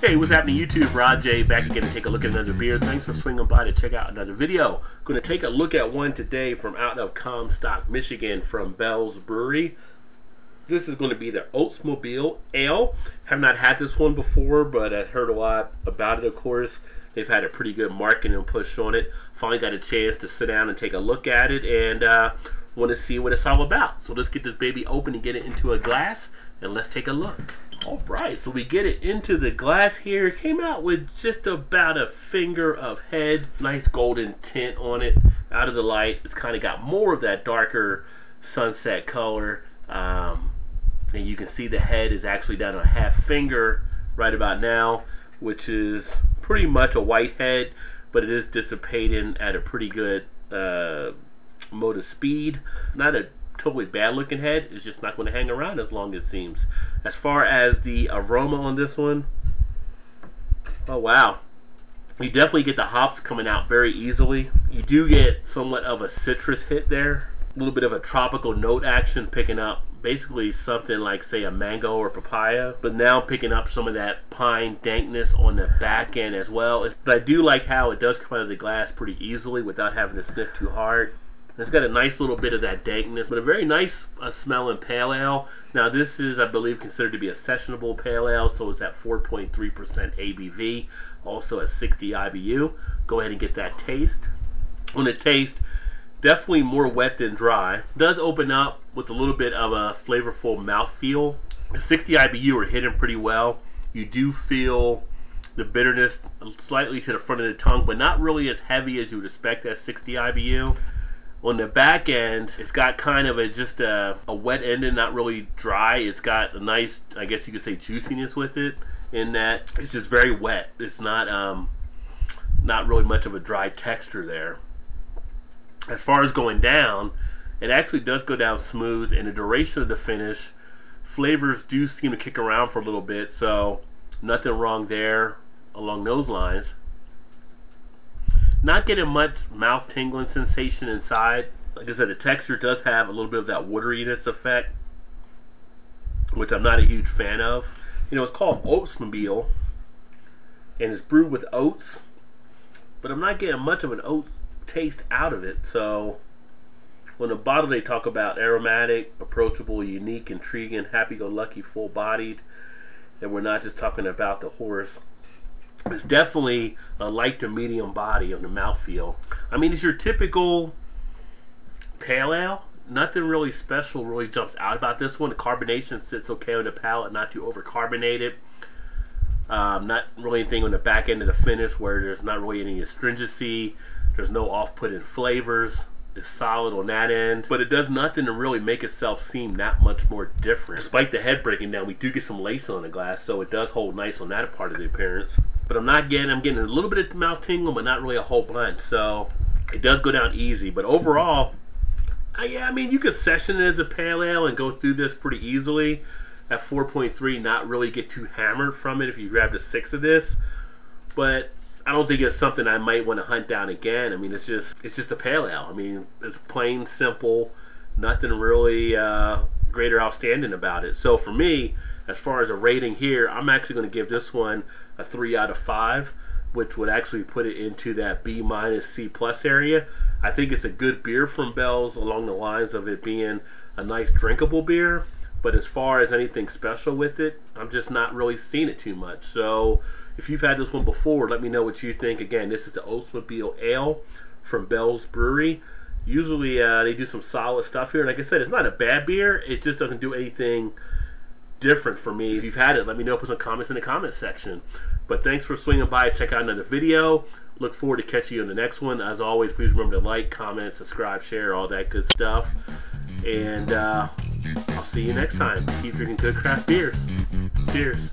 Hey, what's happening YouTube? Rod J back again to take a look at another beer. Thanks for swinging by to check out another video. Going to take a look at one today from out of Comstock, Michigan from Bell's Brewery. This is going to be the Oatsmobile Ale. Have not had this one before, but I've heard a lot about it, of course. They've had a pretty good marketing push on it. Finally got a chance to sit down and take a look at it and want to see what it's all about. So let's get this baby open and get it into a glass and let's take a look. Alright, so we get it into the glass here. It came out with just about a finger of head. Nice golden tint on it. Out of the light, it's kind of got more of that darker sunset color. And you can see the head is actually down to a half finger right about now, which is pretty much a white head, but it is dissipating at a pretty good mode of speed. Not a totally bad looking head. It's just not going to hang around as long as it seems. As far as the aroma on this one, oh wow, you definitely get the hops coming out very easily. You do get somewhat of a citrus hit there, a little bit of a tropical note action picking up basically something like, say, a mango or papaya, but now picking up some of that pine dankness on the back end as well. But I do like how it does come out of the glass pretty easily without having to sniff too hard. It's got a nice little bit of that dankness, but a very nice smelling pale ale. Now this is, I believe, considered to be a sessionable pale ale, so it's at 4.3% ABV, also at 60 IBU. Go ahead and get that taste. On the taste, definitely more wet than dry. It does open up with a little bit of a flavorful mouthfeel. The 60 IBU are hidden pretty well. You do feel the bitterness slightly to the front of the tongue, but not really as heavy as you would expect at 60 IBU. On the back end, it's got kind of just a wet ending, not really dry. It's got a nice, I guess you could say, juiciness with it, in that it's just very wet. It's not really much of a dry texture there. As far as going down, it actually does go down smooth, and the duration of the finish, flavors do seem to kick around for a little bit, so nothing wrong there along those lines. Not getting much mouth tingling sensation inside. Like I said, the texture does have a little bit of that wateriness effect, which I'm not a huge fan of. You know, it's called Oatsmobile, and it's brewed with oats, but I'm not getting much of an oat taste out of it. So on the bottle they talk about aromatic, approachable, unique, intriguing, happy-go-lucky, full-bodied, and we're not just talking about the horse. It's definitely a light to medium body on the mouthfeel. I mean, it's your typical pale ale. Nothing really special really jumps out about this one. The carbonation sits okay on the palate, not too overcarbonated. Not really anything on the back end of the finish where there's not really any astringency. There's no off-putting flavors. It's solid on that end, but it does nothing to really make itself seem that much more different. Despite the head breaking down, we do get some lace on the glass, so it does hold nice on that part of the appearance. But I'm getting a little bit of mouth tingle, but not really a whole bunch. So it does go down easy. But overall, yeah, I mean, you could session it as a pale ale and go through this pretty easily. At 4.3, not really get too hammered from it if you grabbed a 6 of this. But I don't think it's something I might want to hunt down again. I mean, it's just a pale ale. I mean, it's plain simple, nothing really great or outstanding about it. So for me, as far as a rating here, I'm actually going to give this one a 3 out of 5, which would actually put it into that B- C+ area. I think it's a good beer from Bell's along the lines of it being a nice drinkable beer. But as far as anything special with it, I'm just not really seeing it too much. So if you've had this one before, let me know what you think. Again, this is the Oatsmobile Ale from Bell's Brewery. Usually they do some solid stuff here. Like I said, it's not a bad beer. It just doesn't do anything different for me. If you've had it, let me know. Put some comments in the comment section. But thanks for swinging by. Check out another video. Look forward to catching you on the next one. As always, please remember to like, comment, subscribe, share, all that good stuff. And I'll see you next time. Keep drinking good craft beers. Cheers.